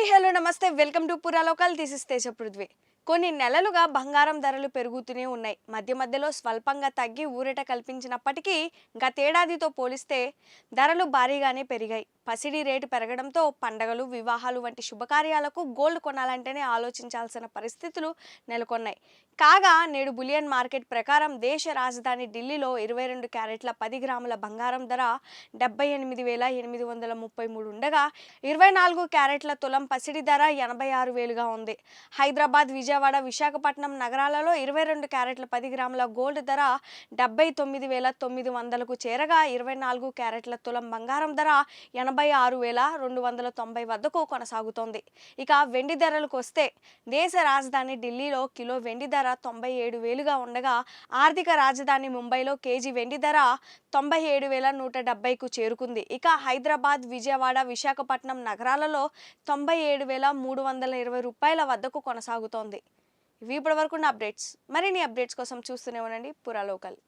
Hi hello నమస్తే welcome to పురా local. This is Teja Prithvi. కొన్ని నెలలుగా బంగారం ధరలు పెరుగుతూనే ఉన్నాయి. మధ్యలో స్వల్పంగా తగ్గి ఊరట కల్పించినప్పటికీ గతేడాదితో పోలిస్తే ధరలు భారీగానే పెరిగాయి. పసిడి రేటు పెరగడంతో పండగలు, వివాహాలు వంటి శుభకార్యాలకు గోల్డ్ కొనాలంటేనే ఆలోచించాల్సిన పరిస్థితులు నెలకొన్నాయి. కాగా నేడు బులియన్ మార్కెట్ ప్రకారం దేశ రాజధాని ఢిల్లీలో 22 క్యారెట్ల 10 గ్రాముల బంగారం ధర 78,833 ఉండగా 24 క్యారెట్ల తులం పసిడి ధర 86,000గా ఉంది. హైదరాబాద్, విజయవాడ, విశాఖపట్నం నగరాలలో 22 క్యారెట్ల 10 గ్రాముల గోల్డ్ ధర 79,900కు చేరగా 24 క్యారెట్ల తులం బంగారం ధర 86,290 వద్దకు కొనసాగుతోంది. ఇక వెండి ధరలకు వస్తే దేశ రాజధాని ఢిల్లీలో కిలో వెండి ధర 97,000గా ఉండగా ఆర్థిక రాజధాని ముంబైలో కేజీ వెండి ధర 97,170కు చేరుకుంది. ఇక హైదరాబాద్, విజయవాడ, విశాఖపట్నం నగరాలలో 97,320 రూపాయల వద్దకు కొనసాగుతోంది. ఇవి ఇప్పటివరకు ఉన్న అప్డేట్స్. మరిన్ని అప్డేట్స్ కోసం చూస్తూనే ఉండండి పురా లోకల్.